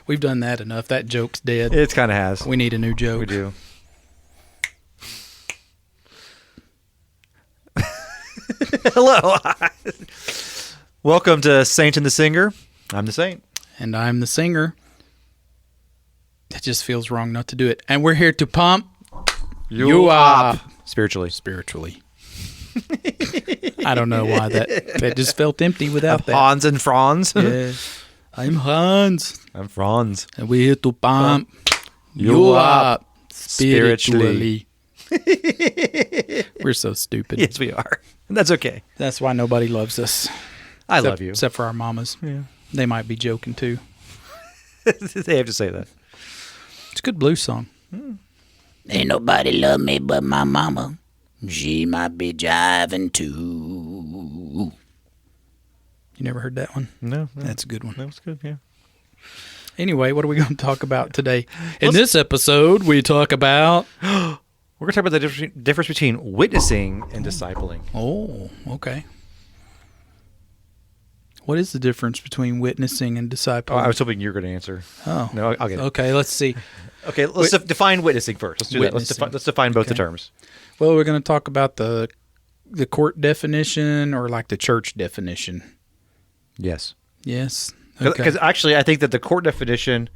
We've done that enough. That joke's dead. It kind of has. We need a new joke. We do. Hello. Welcome to Saint and the Singer. I'm the Saint. And I'm the singer. It just feels wrong not to do it. And we're here to pump you up. Spiritually. I don't know why that just felt empty without that. Hans and Franz. Yeah. I'm Hans. I'm Franz. And we're here to pump you up spiritually. We're so stupid. Yes, we are. And that's okay. That's why nobody loves us. I love you. Except for our mamas. Yeah. They might be joking too. They have to say that. It's a good blues song. Ain't nobody love me but my mama. She might be jiving too. You never heard that one? No. That's a good one. That was good, yeah. Anyway, what are we going to talk about today? In this episode, we talk about... We're going to talk about the difference between witnessing and discipling. Oh, okay. What is the difference between witnessing and discipling? Oh, I was hoping you were going to answer. Oh. No, I'll get it. Okay, let's see. Okay, let's define witnessing first. Let's do that. Let's define both the terms. Well, we're going to talk about the court definition or like the church definition. Yes. Yes. Because actually, I think that the court definition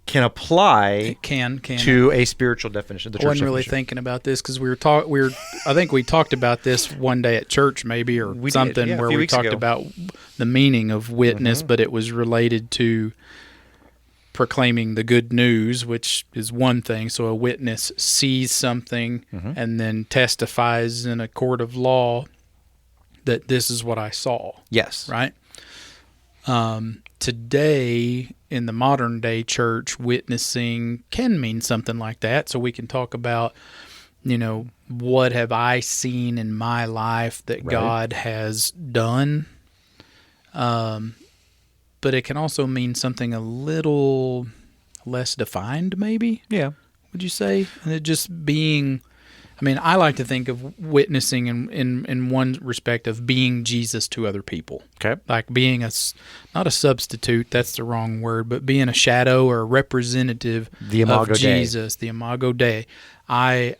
can apply to a spiritual definition. The church I wasn't really definition. thinking about this because I think we talked about this one day at church maybe or We something did, yeah, a where few we weeks talked ago. about the meaning of witness, but it was related to proclaiming the good news, which is one thing. So a witness sees something and then testifies in a court of law that this is what I saw. Yes. Right? Today, in the modern day church, witnessing can mean something like that. So we can talk about, what have I seen in my life that God has done? But it can also mean something a little less defined, maybe? Yeah. Would you say? And it just being... I like to think of witnessing in one respect of being Jesus to other people. Okay. Like being not a substitute, that's the wrong word, but being a shadow or a representative of Jesus, the Imago Dei. I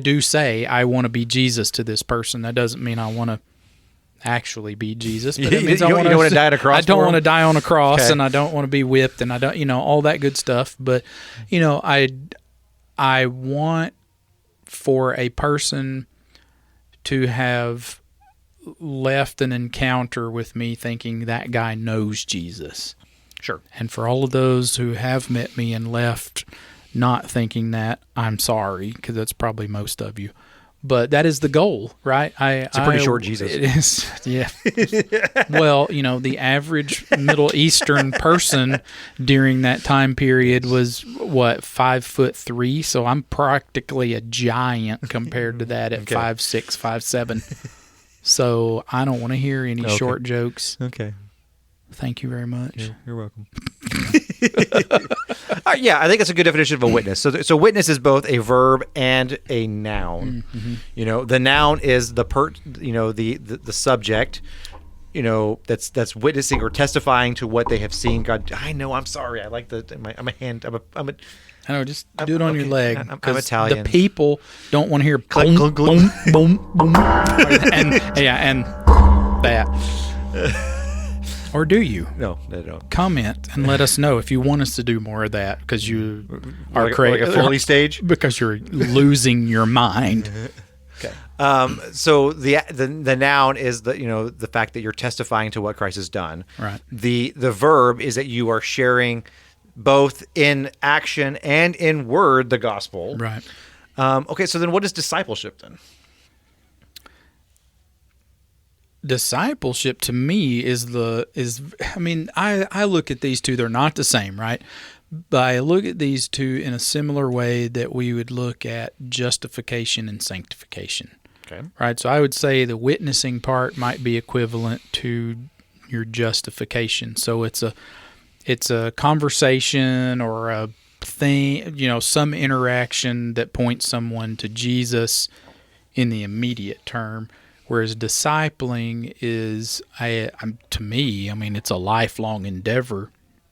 do say I want to be Jesus to this person. That doesn't mean I want to actually be Jesus, but it means you don't want to die on a cross. I don't want to die on a cross, and I don't want to be whipped, and I don't, all that good stuff. But I want for a person to have left an encounter with me thinking that guy knows Jesus. Sure. And for all of those who have met me and left not thinking that, I'm sorry, because that's probably most of you. But that is the goal, right? It's a pretty short Jesus. It is, yeah. Well, the average Middle Eastern person during that time period was, 5'3", so I'm practically a giant compared to that at 5'6", 5'7". So I don't want to hear any short jokes. Okay. Thank you very much. You're welcome. Yeah, I think it's a good definition of a witness. So witness is both a verb and a noun. Mm-hmm. The noun is the subject, that's witnessing or testifying to what they have seen. God, I know. I'm sorry. I like I'm a hand. I know. Just do it on your leg. I'm Italian. The people don't want to hear click, boom, boom, boom, boom, boom, and that. Or do you? No, they don't. Comment and let us know if you want us to do more of that because you are crazy. Like a Foley stage? Because you're losing your mind. Okay. So the noun is the fact that you're testifying to what Christ has done. Right. The verb is that you are sharing both in action and in word the gospel. Right. Okay. So then, what is discipleship then? Discipleship to me I look at these two, they're not the same, right? But I look at these two in a similar way that we would look at justification and sanctification. Okay. Right? So I would say the witnessing part might be equivalent to your justification. So it's a conversation or a thing, some interaction that points someone to Jesus in the immediate term. Whereas discipling is, to me, I mean, it's a lifelong endeavor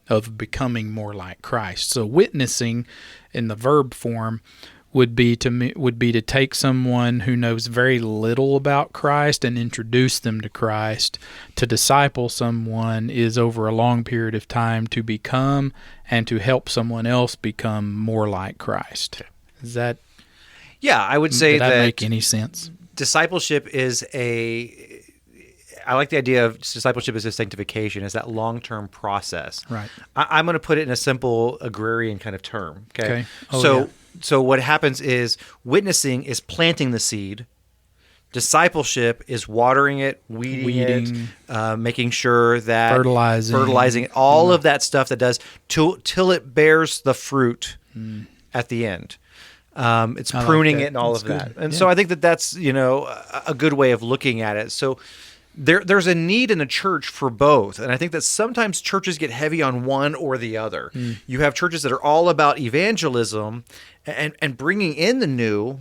of becoming more like Christ. So witnessing in the verb form would be to take someone who knows very little about Christ and introduce them to Christ. To disciple someone is over a long period of time to become and to help someone else become more like Christ. Is that? Yeah, I would say did that that make any sense? Discipleship is I like the idea of discipleship as a sanctification, as that long-term process. Right. I'm going to put it in a simple agrarian kind of term. Okay. Oh, So what happens is witnessing is planting the seed. Discipleship is watering it, weeding it, making sure that fertilizing it, all of that stuff that does till it bears the fruit at the end. It's pruning it and all of that. And so I think that's, a good way of looking at it. So there's a need in the church for both. And I think that sometimes churches get heavy on one or the other. You have churches that are all about evangelism and bringing in the new,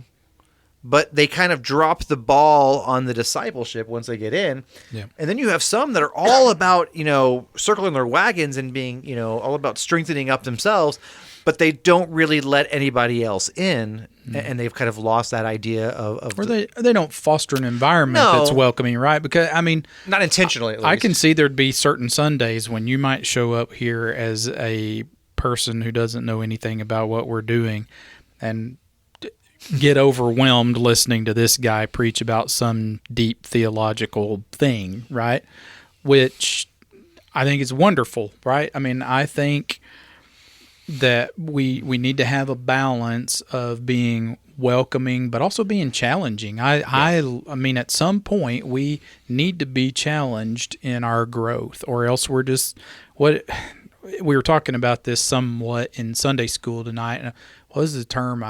but they kind of drop the ball on the discipleship once they get in. Yeah. And then you have some that are all about, circling their wagons and being, all about strengthening up themselves, but they don't really let anybody else in, and they've kind of lost that idea of or they don't foster an environment that's welcoming, right? Because, I mean... Not intentionally, at least. I can see there'd be certain Sundays when you might show up here as a person who doesn't know anything about what we're doing and get overwhelmed listening to this guy preach about some deep theological thing, right? Which I think is wonderful, right? I mean, I think that we need to have a balance of being welcoming but also being challenging. I mean, at some point we need to be challenged in our growth, or else we're just we were talking about this somewhat in Sunday school tonight. What was the term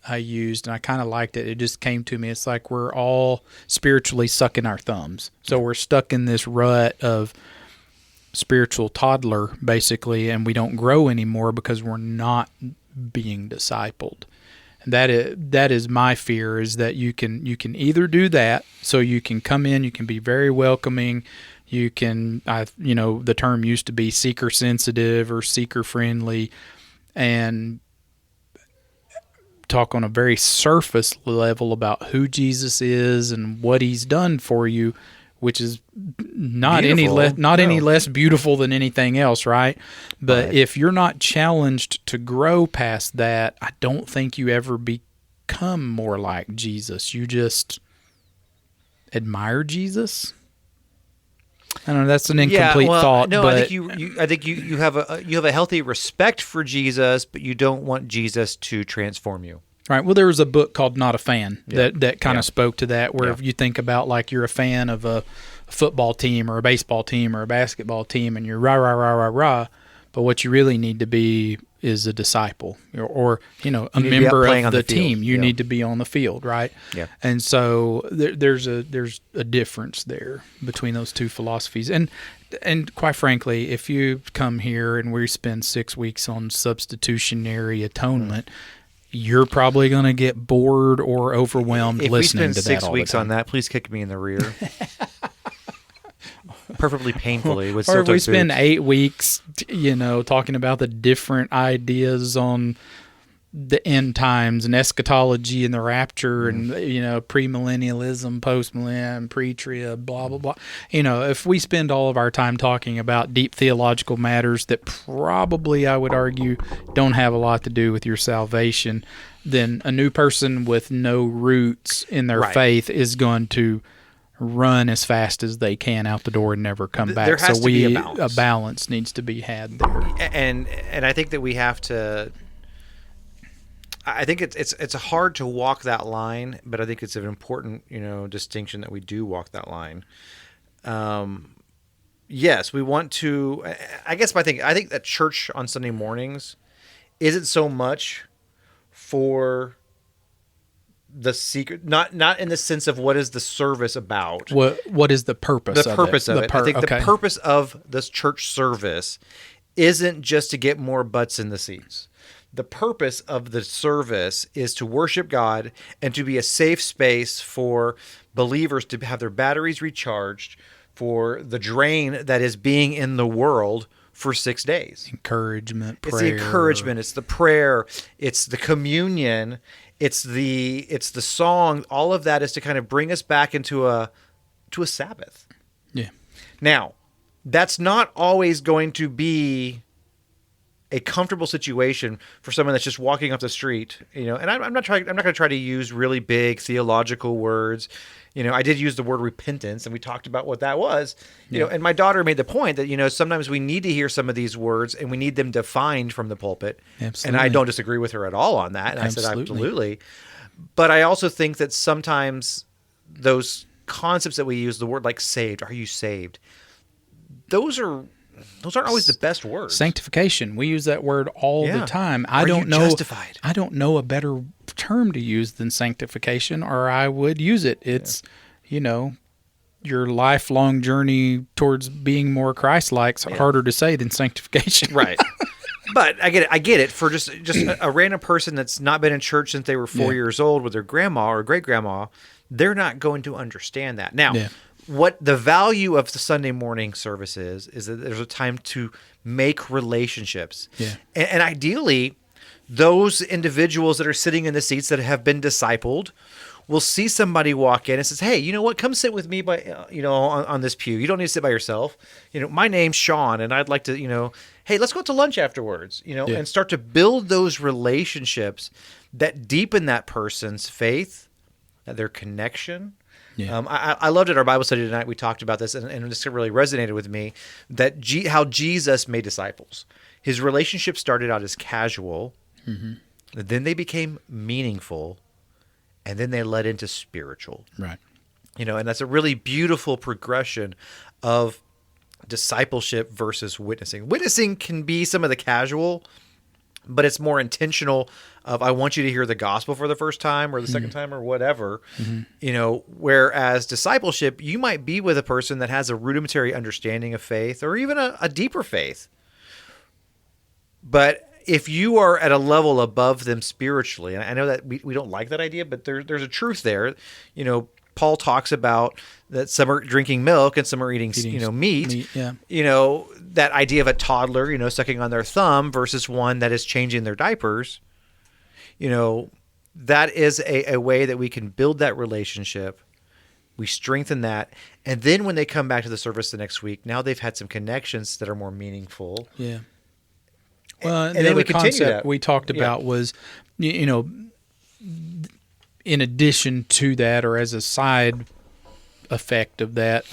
I used, and I kind of liked it. It just came to me. It's like we're all spiritually sucking our thumbs. So we're stuck in this rut of spiritual toddler, basically, and we don't grow anymore because we're not being discipled. And that is my fear, is that you can either do that, so you can come in, you can be very welcoming, you can, the term used to be seeker sensitive or seeker friendly, and talk on a very surface level about who Jesus is and what he's done for you, which is not any less beautiful than anything else, right? But if you're not challenged to grow past that, I don't think you ever become more like Jesus. You just admire Jesus. I don't know. That's an incomplete thought. No, but I think you have a healthy respect for Jesus, but you don't want Jesus to transform you. Right. Well, there was a book called Not a Fan that kind of spoke to that, where if you think about, like, you're a fan of a football team or a baseball team or a basketball team, and you're rah, rah, rah, rah, rah, but what you really need to be is a disciple or a member of the team. You need to be on the field, right? Yeah. And so there's a difference there between those two philosophies. And quite frankly, if you come here and we spend 6 weeks on substitutionary atonement, you're probably going to get bored or overwhelmed listening to that all the time. If we spend 6 weeks on that, please kick me in the rear. Perfectly painfully. Or if we spend 8 weeks, talking about the different ideas on the end times and eschatology and the rapture and, premillennialism, postmillennium, pre-trib, blah, blah, blah. If we spend all of our time talking about deep theological matters that probably, I would argue, don't have a lot to do with your salvation, then a new person with no roots in their faith is going to run as fast as they can out the door and never come back. There has to be a balance needs to be had there. And I think that we have to. I think it's hard to walk that line, but I think it's an important distinction that we do walk that line. Yes, we want to. I guess I think that church on Sunday mornings isn't so much for the secret, not in the sense of what is the service about. What is the purpose? The purpose of it. I think the purpose of this church service isn't just to get more butts in the seats. the purpose of the service is to worship God and to be a safe space for believers to have their batteries recharged for the drain that is being in the world for 6 days. Encouragement, prayer. It's the encouragement, it's the prayer, it's the communion, it's the song. All of that is to kind of bring us back into a Sabbath. Yeah. Now, that's not always going to be a comfortable situation for someone that's just walking up the street, and I'm not going to try to use really big theological words. I did use the word repentance, and we talked about what that was. And my daughter made the point that sometimes we need to hear some of these words and we need them defined from the pulpit. Absolutely. And I don't disagree with her at all on that. And I said absolutely. But I also think that sometimes those concepts that we use, the word like saved, are you saved? Those aren't always the best words. Sanctification. We use that word all the time. I don't know. Justified? I don't know a better term to use than sanctification, or I would use it. It's, your lifelong journey towards being more Christ-like. It's harder to say than sanctification. Right. But I get it. For just a random person that's not been in church since they were 4 years old with their grandma or great grandma, they're not going to understand that. Now, what the value of the Sunday morning service is that there's a time to make relationships. Yeah. And ideally, those individuals that are sitting in the seats that have been discipled will see somebody walk in and says, hey, you know what? Come sit with me on this pew. You don't need to sit by yourself. My name's Sean, and I'd like to, hey, let's go out to lunch afterwards, and start to build those relationships that deepen that person's faith, their connection. Yeah. I loved it. Our Bible study tonight, we talked about this, and this really resonated with me, that how Jesus made disciples. His relationship started out as casual, then they became meaningful, and then they led into spiritual. Right. And that's a really beautiful progression of discipleship versus witnessing. Witnessing can be some of the casual, but it's more intentional of, I want you to hear the gospel for the first time or the second time or whatever, whereas discipleship, you might be with a person that has a rudimentary understanding of faith or even a deeper faith. But if you are at a level above them spiritually, and I know that we don't like that idea, but there's a truth there. Paul talks about that some are drinking milk and some are eating meat. Yeah. That idea of a toddler, sucking on their thumb versus one that is changing their diapers. That is a way that we can build that relationship. We strengthen that. And then when they come back to the service the next week, now they've had some connections that are more meaningful. Yeah. Well, and then we continue concept that. we talked about was, in addition to that, or as a side effect of that,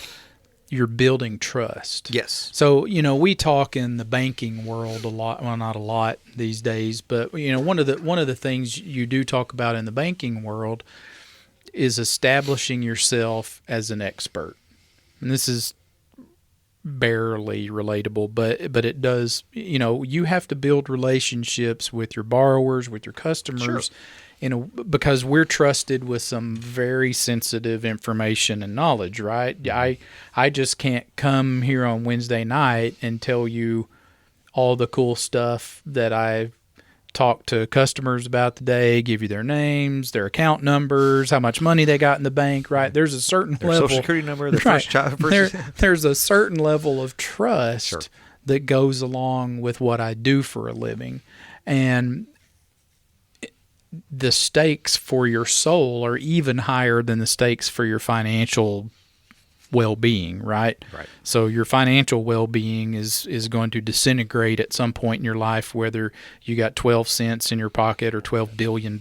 you're building trust. Yes. So, we talk in the banking world a lot, well, not a lot these days, but one of the things you do talk about in the banking world is establishing yourself as an expert. And this is barely relatable, but it does, you have to build relationships with your borrowers, with your customers, because we're trusted with some very sensitive information and knowledge, right? I just can't come here on Wednesday night and tell you all the cool stuff that I've talked to customers about today, give you their names, their account numbers, how much money they got in the bank, right? There's a certain their level. Social Security number, their right, first child. There's a certain level of trust that goes along with what I do for a living. And the stakes for your soul are even higher than the stakes for your financial well-being, right? Right. So your financial well-being is going to disintegrate at some point in your life, whether you got 12 cents in your pocket or $12 billion.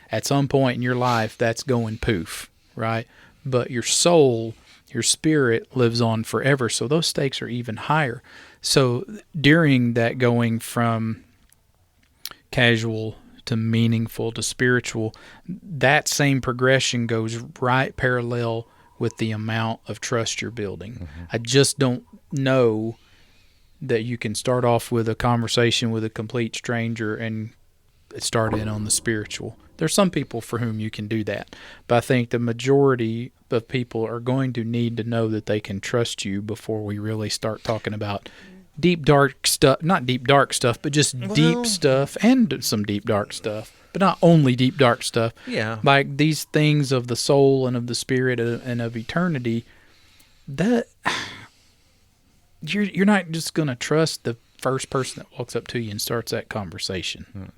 At some point in your life, that's going poof, right? But your soul, your spirit lives on forever, so those stakes are even higher. So during that going from casual to meaningful to spiritual, that same progression goes right parallel with the amount of trust you're building. Mm-hmm. I just don't know that you can start off with a conversation with a complete stranger and start in on the spiritual. There's some people for whom you can do that, but I think the majority of people are going to need to know that they can trust you before we really start talking about deep dark stuff, not deep dark stuff, but just deep stuff and some deep dark stuff, but not only deep dark stuff. Yeah. Like these things of the soul and of the spirit and of eternity, that you're not just going to trust the first person that walks up to you and starts that conversation. Mm-mm.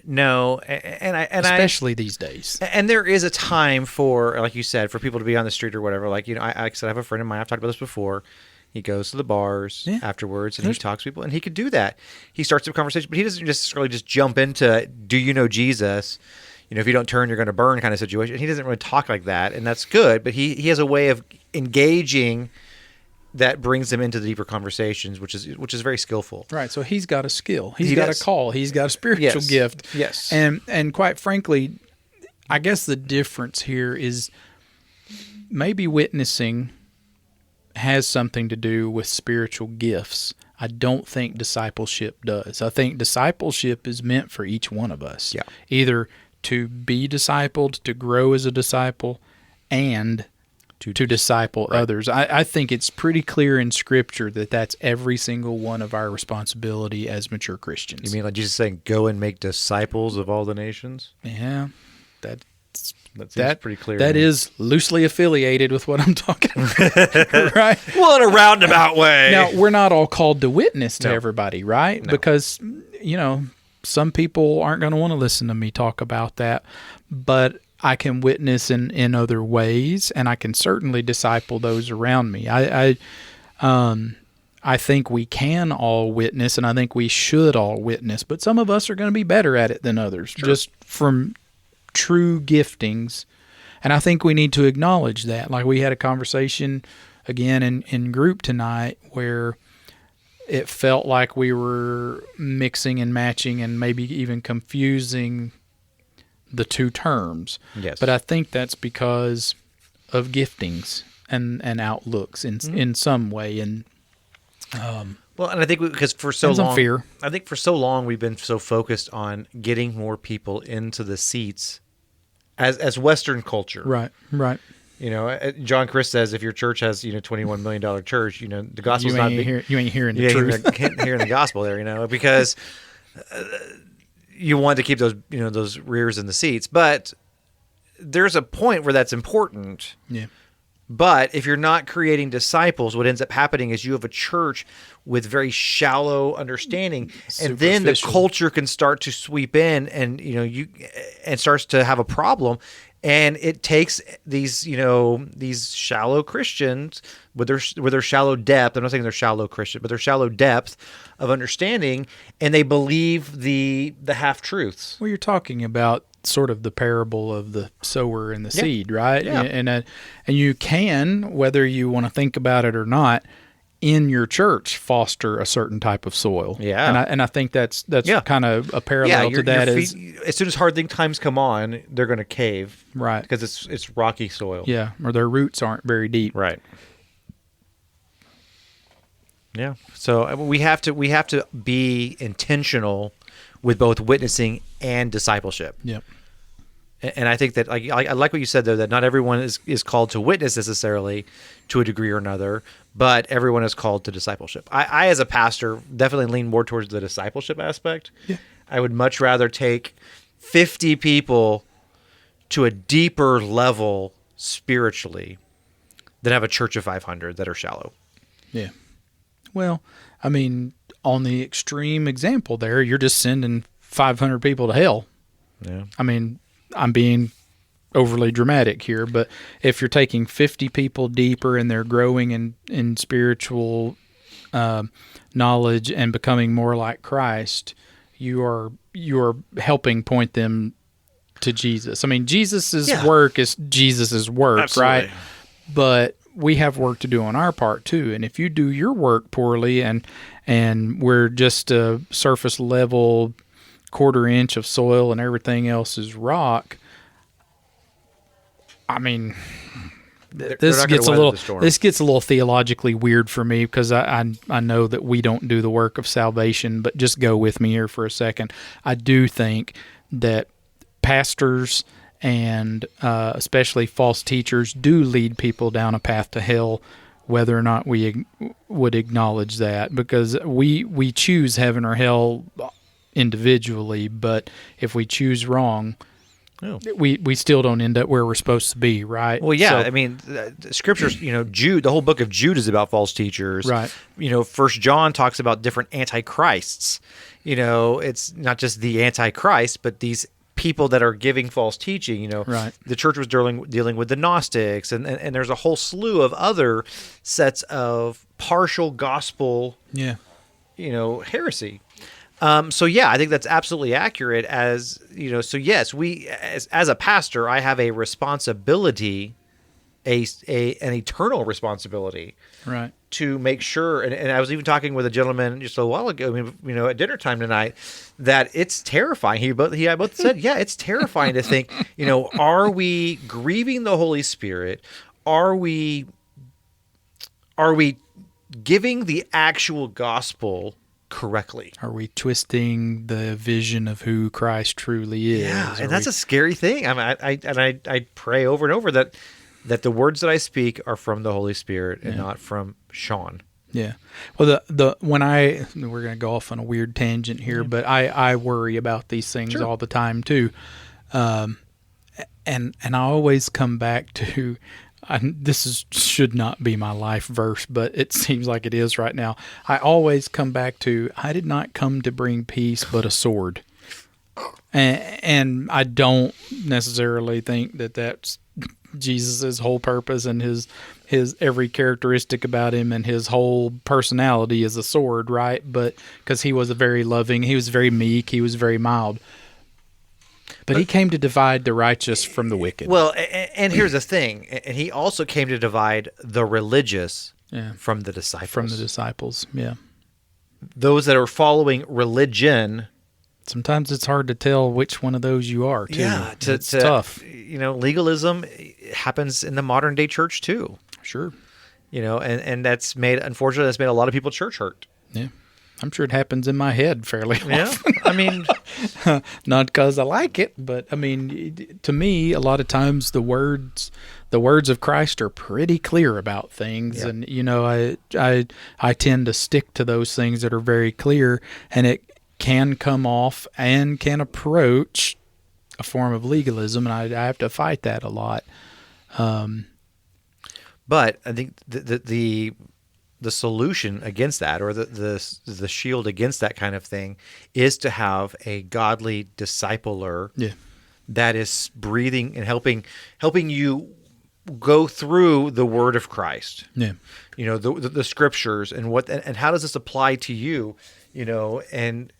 No, especially these days. And there is a time for, like you said, for people to be on the street or whatever. Like, you know, like I said, I have a friend of mine. I've talked about this before. He goes to the bars afterwards and he talks to people, and he could do that. He starts a conversation, but he doesn't necessarily just jump into, do you know Jesus? You know, if you don't turn, you're going to burn kind of situation. He doesn't really talk like that, and that's good. But he has a way of engaging that brings them into the deeper conversations, which is very skillful. Right. So he's got a skill. He's got a call. He's got a spiritual gift. Yes. And quite frankly, I guess the difference here is maybe witnessing has something to do with spiritual gifts. I don't think discipleship does. I think discipleship is meant for each one of us. Yeah. Either to be discipled, to grow as a disciple, and to disciple others. I think it's pretty clear in Scripture that that's every single one of our responsibility as mature Christians. You mean like Jesus saying, go and make disciples of all the nations? Yeah, that seems pretty clear. That is loosely affiliated with what I'm talking about, right? Well, in a roundabout way. Now, we're not all called to witness to everybody, right? No. Because, you know, some people aren't going to want to listen to me talk about that, but I can witness in other ways, and I can certainly disciple those around me. I think we can all witness, and I think we should all witness, but some of us are going to be better at it than others, just from true giftings. And I think we need to acknowledge that. Like we had a conversation again in group tonight where it felt like we were mixing and matching and maybe even confusing the two terms. Yes. But I think that's because of giftings and outlooks in some way. And well, and I think because for so long, fear. I think for so long we've been so focused on getting more people into the seats as Western culture. Right. You know, John Chris says if your church has, you know, $21 million church, you know, the gospel's not big. You ain't hearing the truth. Hearing the gospel there, you know, because you want to keep those, you know, those rears in the seats. But there's a point where that's important. Yeah. But if you're not creating disciples, what ends up happening is you have a church with very shallow understanding, and then the culture can start to sweep in, and and starts to have a problem, and it takes these these shallow Christians with their shallow depth. I'm not saying they're shallow Christian, but their shallow depth of understanding, and they believe the half truths. Well, you're talking about sort of the parable of the sower and the seed, right? Yeah. And you can, whether you want to think about it or not, in your church foster a certain type of soil. Yeah. And I think that's kind of a parallel to that. As soon as hard times come on, they're going to cave, right? Because it's rocky soil. Yeah, or their roots aren't very deep. Right. Yeah. So we have to be intentional with both witnessing and discipleship. Yep. And I think that I like what you said there, that not everyone is called to witness necessarily to a degree or another, but everyone is called to discipleship. I as a pastor, definitely lean more towards the discipleship aspect. Yeah. I would much rather take 50 people to a deeper level spiritually than have a church of 500 that are shallow. Yeah. Well, I mean, on the extreme example there, you're just sending 500 people to hell. Yeah. I mean, I'm being overly dramatic here, but if you're taking 50 people deeper and they're growing in spiritual knowledge and becoming more like Christ, you are helping point them to Jesus. I mean, Jesus's work is Jesus's work, Absolutely. Right? But we have work to do on our part too. And if you do your work poorly and we're just a surface level quarter inch of soil and everything else is rock, I mean, this gets a little theologically weird for me, because I know that we don't do the work of salvation, but just go with me here for a second. I do think that pastors and especially false teachers do lead people down a path to hell whether or not we would acknowledge that, because we choose heaven or hell individually, but if we choose wrong, we still don't end up where we're supposed to be, right? Well, yeah. I mean, scriptures, Jude, the whole book of Jude is about false teachers. Right. First John talks about different antichrists. It's not just the antichrist, but these people that are giving false teaching. Right. The church was dealing with the Gnostics, and there's a whole slew of other sets of partial gospel, heresy. So yeah, I think that's absolutely accurate. So yes, we as a pastor, I have a responsibility, an eternal responsibility, right, to make sure. And I was even talking with a gentleman just a while ago, at dinner time tonight, that it's terrifying. He and I both said, yeah, it's terrifying to think, are we grieving the Holy Spirit? Are we giving the actual gospel correctly? Are we twisting the vision of who Christ truly is? Yeah, and that's a scary thing. I pray over and over that the words that I speak are from the Holy Spirit and not from Sean. Yeah. Well, we're going to go off on a weird tangent here, but I worry about these things all the time too. And I always come back to, should not be my life verse, but it seems like it is right now. I always come back to, I did not come to bring peace, but a sword. And I don't necessarily think that that's Jesus's whole purpose, and his every characteristic about him and his whole personality is a sword, right? But because he was very loving, he was very meek, he was very mild. But he came to divide the righteous from the wicked. Well, and here's the thing. And he also came to divide the religious from the disciples. From the disciples, yeah. Those that are following religion. Sometimes it's hard to tell which one of those you are, too. Yeah, it's tough. Legalism happens in the modern day church, too. Sure. And that's made a lot of people church hurt. Yeah. I'm sure it happens in my head fairly often. Yeah, I mean, not because I like it, but I mean, to me, a lot of times the words of Christ are pretty clear about things, and I tend to stick to those things that are very clear, and it can come off and can approach a form of legalism, and I have to fight that a lot. But I think the solution against that, or the shield against that kind of thing, is to have a godly discipler that is breathing and helping you go through the Word of Christ. Yeah, the Scriptures, and how does this apply to you? And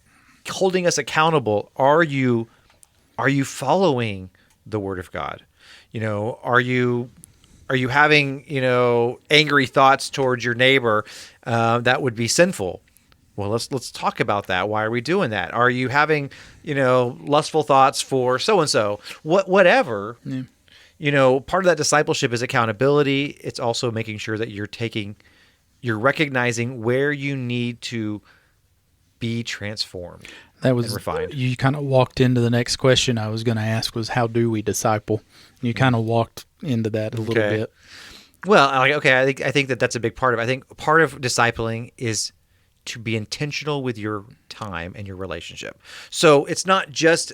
holding us accountable. Are you following the Word of God? Are you having, angry thoughts towards your neighbor that would be sinful? Well, let's talk about that. Why are we doing that? Are you having, lustful thoughts for so and so? Whatever. Yeah. Part of that discipleship is accountability. It's also making sure that you're recognizing where you need to be transformed. That was refined. You kind of walked into the next question I was going to ask, was how do we disciple? You kind of walked into that a little bit. Well, I think that's a big part of it. I think part of discipling is to be intentional with your time and your relationship. So it's not just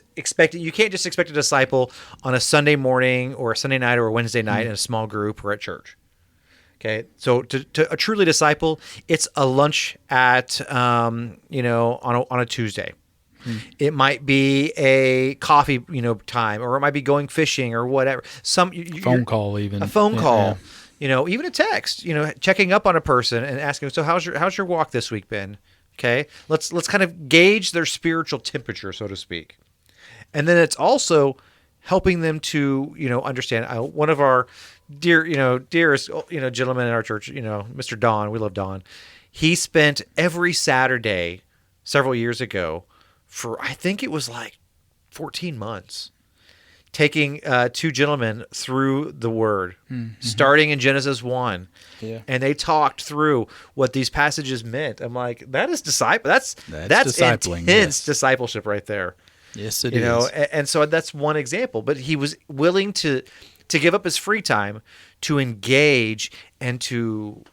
you can't just expect a disciple on a Sunday morning or a Sunday night or a Wednesday night in a small group or at church. Okay, so to truly disciple, it's a lunch at on a Tuesday. It might be a coffee, time, or it might be going fishing or whatever. Phone call, even a phone call, even a text. Checking up on a person and asking, so how's your walk this week been? Okay, let's kind of gauge their spiritual temperature, so to speak, and then it's also helping them to understand. One of our dearest gentlemen in our church, Mr. Don. We love Don. He spent every Saturday several years ago for, I think it was like 14 months, taking two gentlemen through the Word, starting in Genesis 1. Yeah. And they talked through what these passages meant. I'm like, that is disciple. That's intense discipleship right there. Yes, it is. And so that's one example. But he was willing to give up his free time to engage and to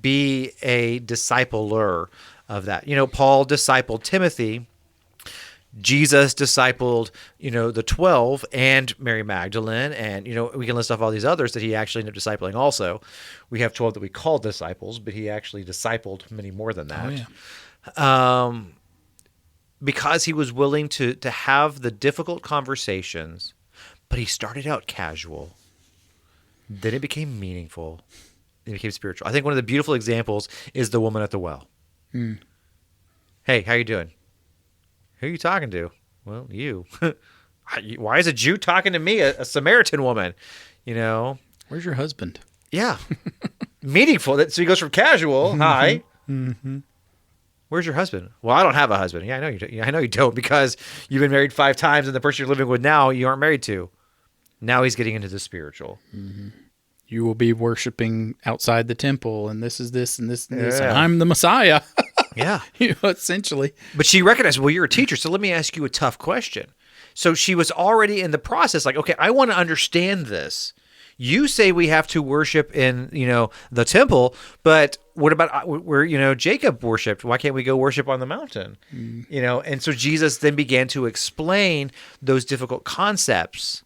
be a discipler of that. Paul discipled Timothy. Jesus discipled, the 12 and Mary Magdalene, and, we can list off all these others that he actually ended up discipling also. We have 12 that we call disciples, but he actually discipled many more than that. Oh, yeah. Because he was willing to have the difficult conversations, but he started out casual. Then it became meaningful. It became spiritual. I think one of the beautiful examples is the woman at the well. Hey, how you doing? Who are you talking to? Well, you. Why is a Jew talking to me, a Samaritan woman? Where's your husband? Yeah. Meaningful. So he goes from casual, hi. Mm-hmm. Where's your husband? Well, I don't have a husband. Yeah, I know you don't. I know you don't, because you've been married 5 times, and the person you're living with now, you aren't married to. Now he's getting into the spiritual. Mm-hmm. You will be worshiping outside the temple, and this is this and this and this. And I'm the Messiah. Yeah. Essentially. But she recognized, well, you're a teacher, so let me ask you a tough question. So she was already in the process, like, okay, I want to understand this. You say we have to worship in, the temple, but what about where, Jacob worshiped? Why can't we go worship on the mountain? And so Jesus then began to explain those difficult concepts,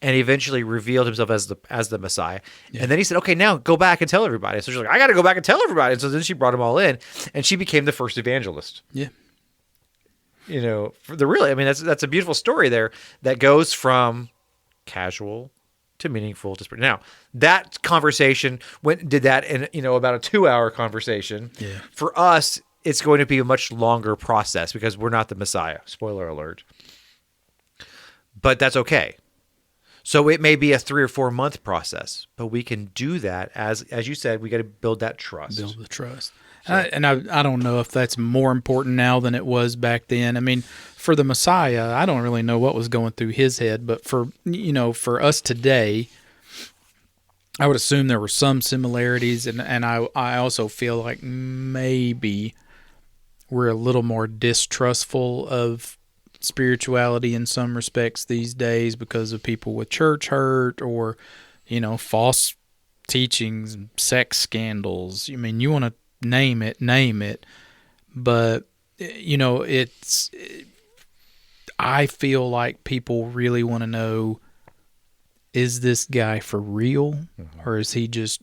and eventually revealed himself as the Messiah. Yeah. And then he said, okay, now go back and tell everybody. So she's like, I got to go back and tell everybody. And so then she brought them all in, and she became the first evangelist. Yeah. That's a beautiful story there that goes from casual to meaningful to spiritual. Now, that conversation did that in, about a 2-hour conversation. Yeah. For us, it's going to be a much longer process because we're not the Messiah. Spoiler alert. But that's okay. So it may be a 3 or 4 month process, but we can do that as you said. We got to build that trust. Build the trust, I don't know if that's more important now than it was back then. I mean, for the Messiah, I don't really know what was going through his head, but for us today, I would assume there were some similarities, and I also feel like maybe we're a little more distrustful of spirituality in some respects these days because of people with church hurt or, false teachings, sex scandals. I mean, you want to name it, but I feel like people really want to know, is this guy for real, or is he just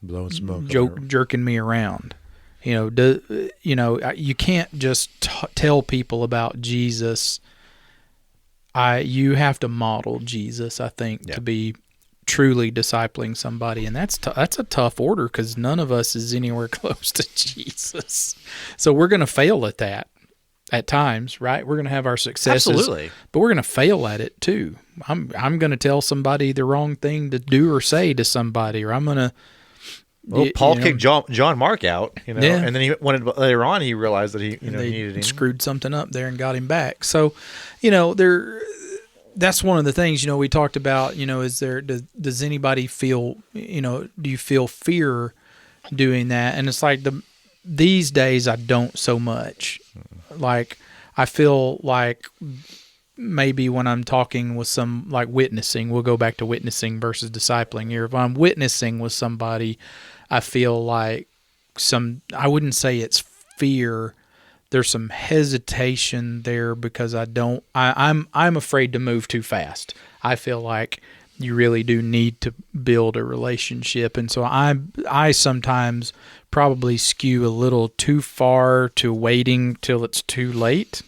blowing smoke, jerking me around? You can't just tell people about Jesus. You have to model Jesus, I think, to be truly discipling somebody, and that's a tough order because none of us is anywhere close to Jesus. So we're going to fail at that at times, right? We're going to have our successes, absolutely, but we're going to fail at it too. I'm going to tell somebody the wrong thing to do or say to somebody, or I'm going to. Well, Paul kicked John Mark out, and then he later on he realized that he needed him. Screwed something up there and got him back. So, that's one of the things we talked about. Does anybody feel do you feel fear doing that? And it's like these days I don't so much. Like I feel like maybe when I'm talking with some, like witnessing, we'll go back to witnessing versus discipling here. If I'm witnessing with somebody, I feel like I wouldn't say it's fear. There's some hesitation there because I'm afraid to move too fast. I feel like you really do need to build a relationship. And so I sometimes probably skew a little too far to waiting till it's too late.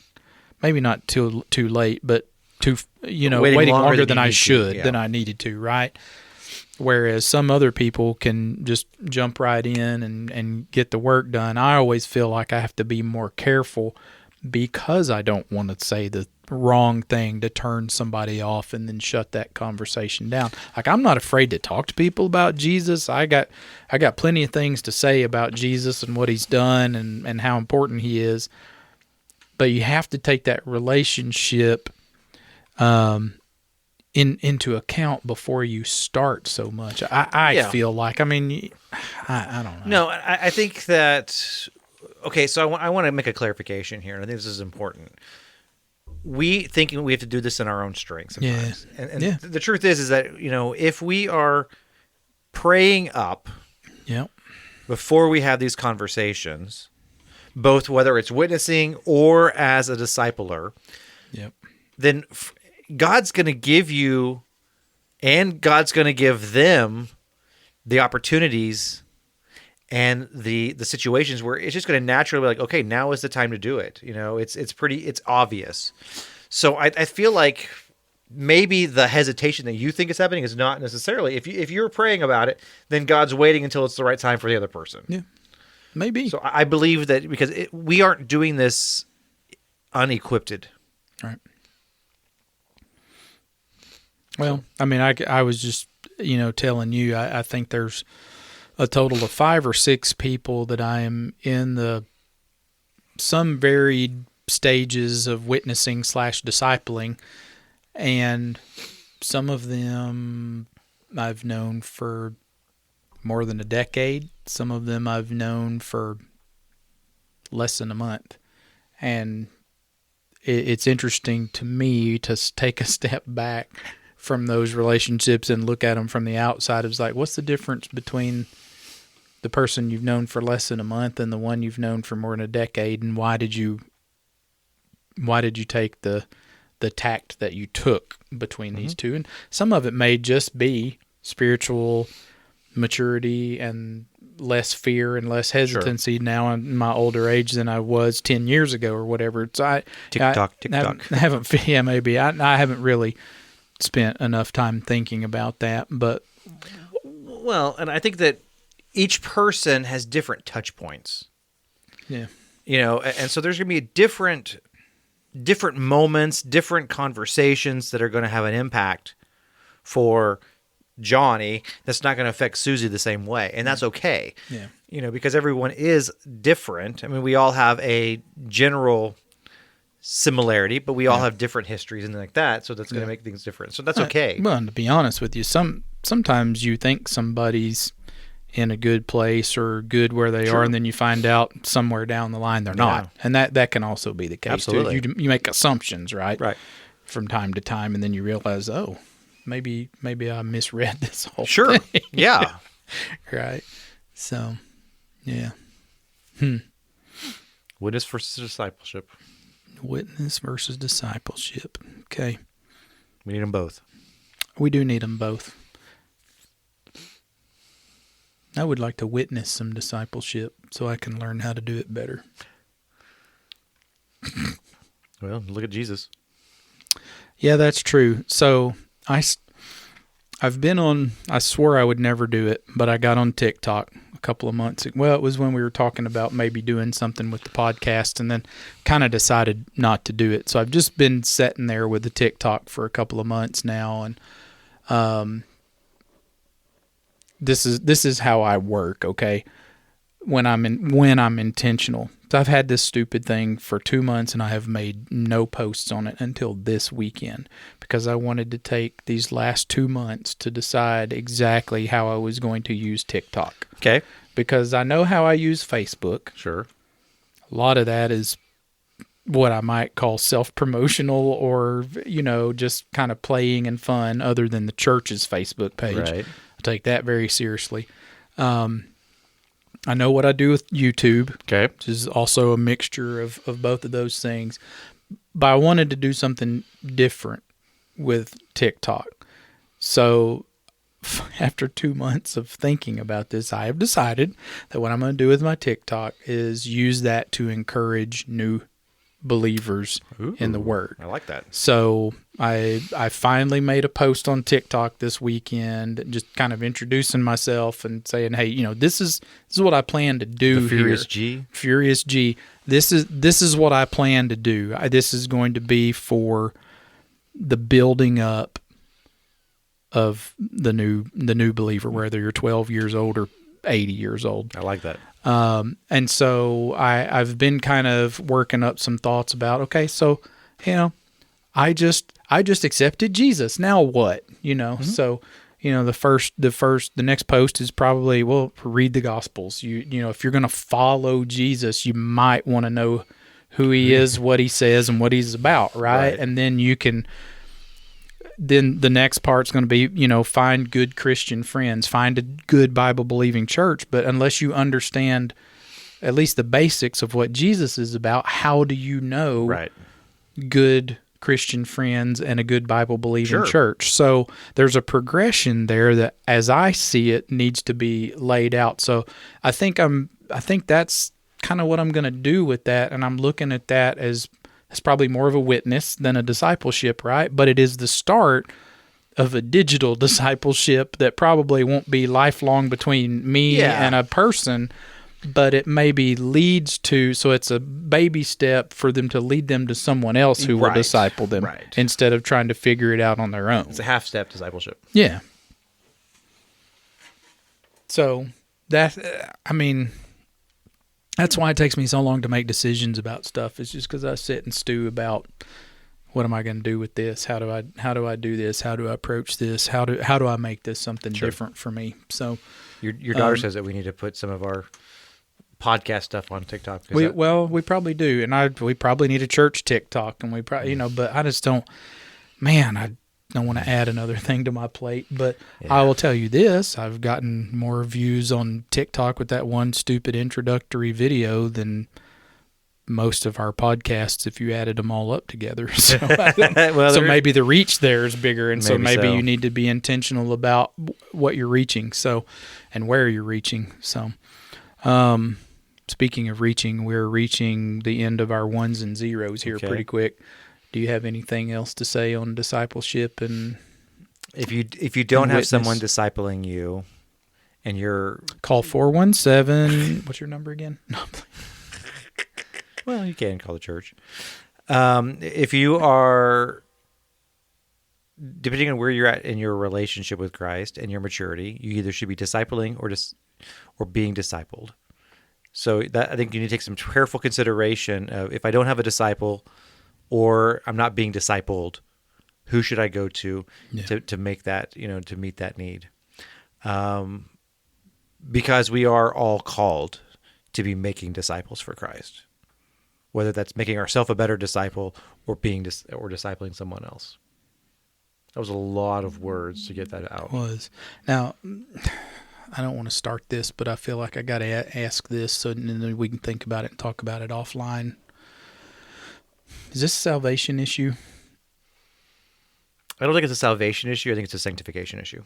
Maybe not too late, but waiting longer than I should, than I needed to, right? Whereas some other people can just jump right in and get the work done. I always feel like I have to be more careful because I don't want to say the wrong thing to turn somebody off and then shut that conversation down. Like, I'm not afraid to talk to people about Jesus. I got plenty of things to say about Jesus and what he's done and how important he is. But you have to take that relationship into account before you start so much. I feel like, I don't know. No, I think that, okay, so I want to make a clarification here, and I think this is important. We think we have to do this in our own strength sometimes. Yeah. And the truth is that, if we are praying up, before we have these conversations, both whether it's witnessing or as a discipler, yep, then God's going to give you and God's going to give them the opportunities and the situations where it's just going to naturally be like, okay, now is the time to do it. It's obvious. So I feel like maybe the hesitation that you think is happening is not necessarily. If you're praying about it, then God's waiting until it's the right time for the other person. Yeah, maybe. So I believe that because we aren't doing this unequipped. Right. Well, I mean, I was just, telling you, I think there's a total of 5 or 6 people that I am in some varied stages of witnessing / discipling, and some of them I've known for more than a decade. Some of them I've known for less than a month. And it's interesting to me to take a step back from those relationships and look at them from the outside. It's like, what's the difference between the person you've known for less than a month and the one you've known for more than a decade? And why did you take the tact that you took between these two? And some of it may just be spiritual maturity and less fear and less hesitancy now in my older age than I was 10 years ago or whatever. So TikTok. I haven't, yeah, maybe I haven't really spent enough time thinking about that, but well, and I think that each person has different touch points. Yeah. And so there's going to be different moments, different conversations that are going to have an impact for Johnny that's not going to affect Susie the same way. And that's okay. Yeah. Because everyone is different. I mean, we all have a general similarity, but we all have different histories and like that. So that's going to make things different. So that's okay. Well, and to be honest with you, sometimes you think somebody's in a good place or good where they are, and then you find out somewhere down the line they're not. And that can also be the case. Absolutely. Too. You make assumptions, right? Right. From time to time, and then you realize, oh, maybe I misread this whole Sure. thing. Yeah. Right. So, yeah. Witness versus discipleship. Witness versus discipleship. Okay. We need them both. We do need them both. I would like to witness some discipleship so I can learn how to do it better. Well, look at Jesus. Yeah, that's true. So I've been on, I swore I would never do it, but I got on TikTok a couple of months ago. Well, it was when we were talking about maybe doing something with the podcast, and then kind of decided not to do it. So I've just been sitting there with the TikTok for a couple of months now, and this is how I work, okay? When I'm intentional. So I've had this stupid thing for 2 months, and I have made no posts on it until this weekend because I wanted to take these last 2 months to decide exactly how I was going to use TikTok. Okay. Because I know how I use Facebook. Sure. A lot of that is what I might call self-promotional or, just kind of playing and fun other than the church's Facebook page. Right. I take that very seriously. I know what I do with YouTube, Okay. which is also a mixture of both of those things. But I wanted to do something different with TikTok. So after 2 months of thinking about this, I have decided that what I'm going to do with my TikTok is use that to encourage new believers in the Word. I like that. So I finally made a post on TikTok this weekend, just kind of introducing myself and saying, hey, this is what I plan to do The Furious here. G. Furious G. This is what I plan to do. This is going to be for the building up of the new believer, whether you're 12 years old or 80 years old. I like that. And so I've been kind of working up some thoughts about, okay, so, I just accepted Jesus. Now what? So, the next post is probably, read the Gospels. If you're going to follow Jesus, you might want to know who he is, what he says, and what he's about, right? And then you can then the next part's going to be, find good Christian friends, find a good Bible-believing church. But unless you understand at least the basics of what Jesus is about, how do you know good Christian friends and a good Bible-believing church? So there's a progression there that, as I see it, needs to be laid out. So I think that's kind of what I'm going to do with that, and I'm looking at that as probably more of a witness than a discipleship, right? But it is the start of a digital discipleship that probably won't be lifelong between me and a person, but it maybe leads to, so it's a baby step for them to lead them to someone else who will disciple them instead of trying to figure it out on their own. It's a half-step discipleship. Yeah. So that's why it takes me so long to make decisions about stuff. It's just because I sit and stew about, what am I going to do with this? How do I do this? How do I approach this? How do I make this something different for me? So your daughter says that we need to put some of our podcast stuff on TikTok. We probably do, and we probably need a church TikTok, and we probably but I just don't. Man, I don't want to add another thing to my plate, but I will tell you this: I've gotten more views on TikTok with that one stupid introductory video than most of our podcasts if you added them all up together. So, so maybe the reach there is bigger, and maybe you need to be intentional about what you're reaching, and where you're reaching. So. Speaking of reaching, we're reaching the end of our ones and zeros here pretty quick. Do you have anything else to say on discipleship? And if you don't have someone discipling you, and you're call 417. What's your number again? No, well, you can call the church. If you are, depending on where you're at in your relationship with Christ and your maturity, you either should be discipling or being discipled. So I think you need to take some careful consideration of, if I don't have a disciple or I'm not being discipled, who should I go to make that, to meet that need? Because we are all called to be making disciples for Christ, whether that's making ourselves a better disciple or or discipling someone else. That was a lot of words to get that out. It was. Now, I don't want to start this, but I feel like I got to ask this so then we can think about it and talk about it offline. Is this a salvation issue? I don't think it's a salvation issue. I think it's a sanctification issue.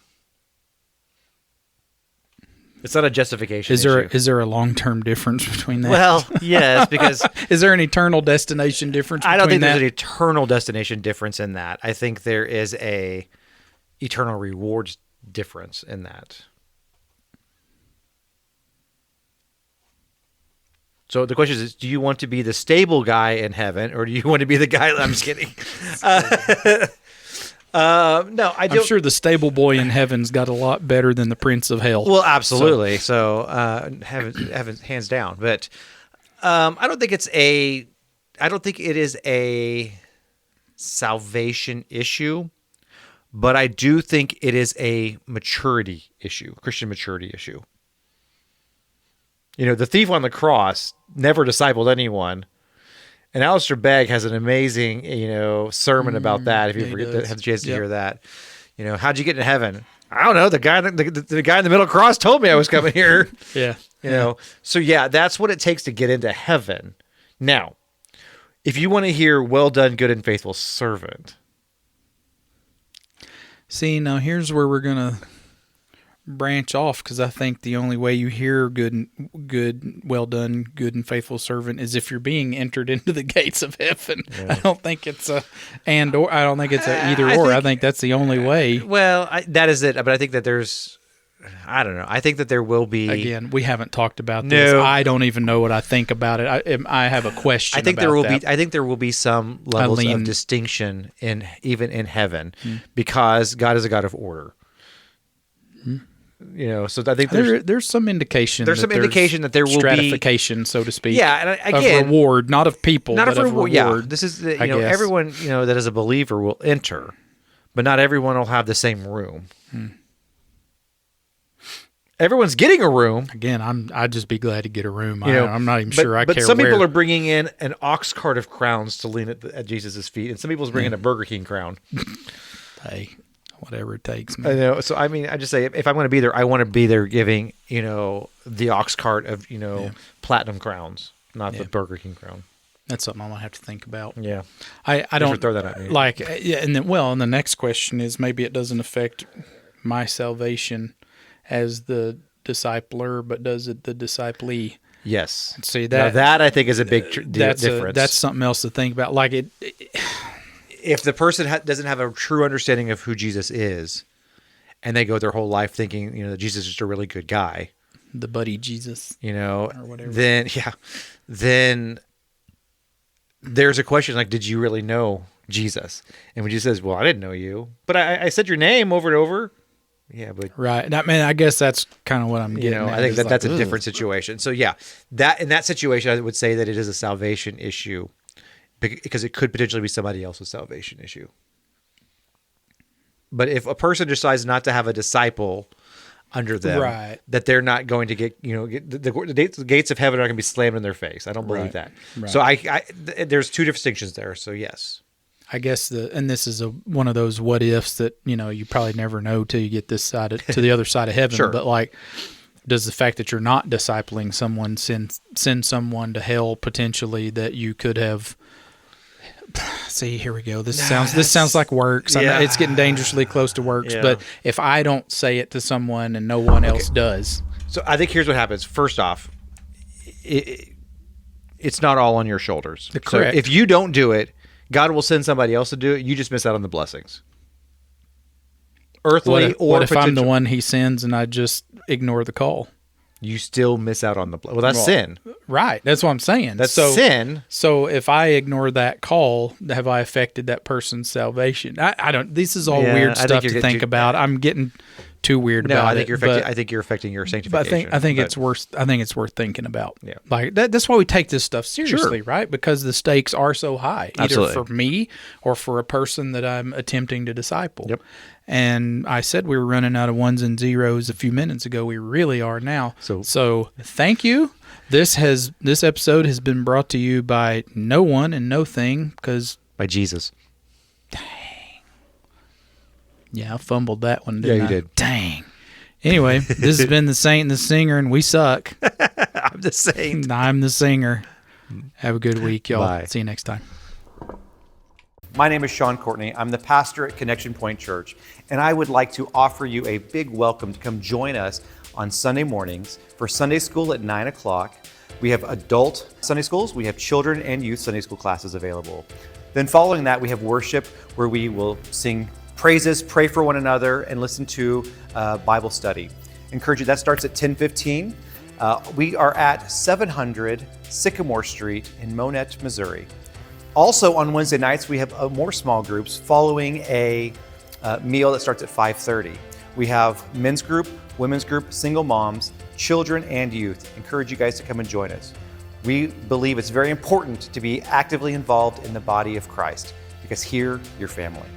It's not a justification issue. Is there a long-term difference between that? Well, yes, because... Is there an eternal destination difference between that? I don't think there's an eternal destination difference in that. I think there is a eternal rewards difference in that. So the question is, do you want to be the stable guy in heaven, or do you want to be the guy... I'm just kidding. No, I don't. I'm sure the stable boy in heaven's got a lot better than the prince of hell. Well, absolutely. So heaven, hands down. But I don't think it is a salvation issue, but I do think it is a maturity issue, Christian maturity issue. The thief on the cross never discipled anyone. And Alistair Begg has an amazing, sermon about that. If you have the chance to hear that, how'd you get into heaven? I don't know. The guy in the middle cross told me I was coming here. So that's what it takes to get into heaven. Now, if you want to hear, "Well done, good and faithful servant." See, now here's where we're gonna branch off, because I think the only way you hear good, well done, good and faithful servant is if you're being entered into the gates of heaven. Yeah. I don't think it's a or. I don't think it's a either or. I think that's the only way. Well, that is it. But I think that I don't know. I think that there will be. Again, we haven't talked about this. I don't even know what I think about it. I have a question. I think there will be some levels of distinction even in heaven, because God is a God of order. So I think there's some indication. There's some indication that there will stratification, be stratification, so to speak. Yeah, and again, of reward, not of people, not but of reward. Yeah, this is everyone that is a believer will enter, but not everyone will have the same room. Everyone's getting a room. Again, I'd just be glad to get a room. I'm not even sure I care. But some people are bringing in an ox cart of crowns to lean at Jesus' feet, and some people's bringing a Burger King crown. Hey, whatever it takes, I man. know. So, I mean, I just say, if I'm going to be there, I want to be there giving, the ox cart of, platinum crowns, not the Burger King crown. That's something I'm gonna have to think about. Yeah. I don't throw that at me. and the next question is, maybe it doesn't affect my salvation as the discipler, but does it the disciplee? Yes. See that I think is a big difference. That's something else to think about. Like if the person doesn't have a true understanding of who Jesus is, and they go their whole life thinking, that Jesus is just a really good guy, the buddy Jesus, or whatever, then there's a question like, did you really know Jesus? And when Jesus says, well, I didn't know you, but I said your name over and over. Yeah, but right. I mean, I guess that's kind of what I'm getting at. I think that's a different situation. So that in that situation, I would say that it is a salvation issue, because it could potentially be somebody else's salvation issue. But if a person decides not to have a disciple under them, right, that they're not going to get, the gates of heaven are going to be slammed in their face. I don't believe that. Right. So there's two distinctions there. So yes, I guess and this is one of those what ifs that, you probably never know till you get this side to the other side of heaven. Sure. But like, does the fact that you're not discipling someone send someone to hell potentially that you could have? See, here we go. This sounds like works. I know it's getting dangerously close to works. Yeah. But if I don't say it to someone and no one else does, so I think here's what happens. First off, it's not all on your shoulders. Correct. So if you don't do it, God will send somebody else to do it. You just miss out on the blessings. Earthly what if I'm the one He sends and I just ignore the call? You still miss out on that's sin. Right. That's what I'm saying. That's sin. So if I ignore that call, have I affected that person's salvation? I don't. This is all weird stuff to think about. I'm getting too weird about it. I think you're affecting your sanctification. But I think it's worth thinking about. Yeah. Like that's why we take this stuff seriously, right? Because the stakes are so high, either for me or for a person that I'm attempting to disciple. Yep. And I said we were running out of ones and zeros a few minutes ago. We really are now. So thank you. This episode has been brought to you by no one and no thing, by Jesus. Dang. Yeah, I fumbled that one, didn't I? Yeah, you did. Dang. Anyway, this has been the Saint and the Singer, and we suck. I'm the Saint. I'm the Singer. Have a good week, y'all. Bye. See you next time. My name is Sean Courtney. I'm the pastor at Connection Point Church, and I would like to offer you a big welcome to come join us on Sunday mornings for Sunday school at 9 o'clock. We have adult Sunday schools. We have children and youth Sunday school classes available. Then following that, we have worship where we will sing praises, pray for one another, and listen to Bible study. Encourage you, that starts at 10:15. We are at 700 Sycamore Street in Monette, Missouri. Also on Wednesday nights, we have more small groups following a meal that starts at 5:30. We have men's group, women's group, single moms, children, and youth. Encourage you guys to come and join us. We believe it's very important to be actively involved in the body of Christ, because here, you're family.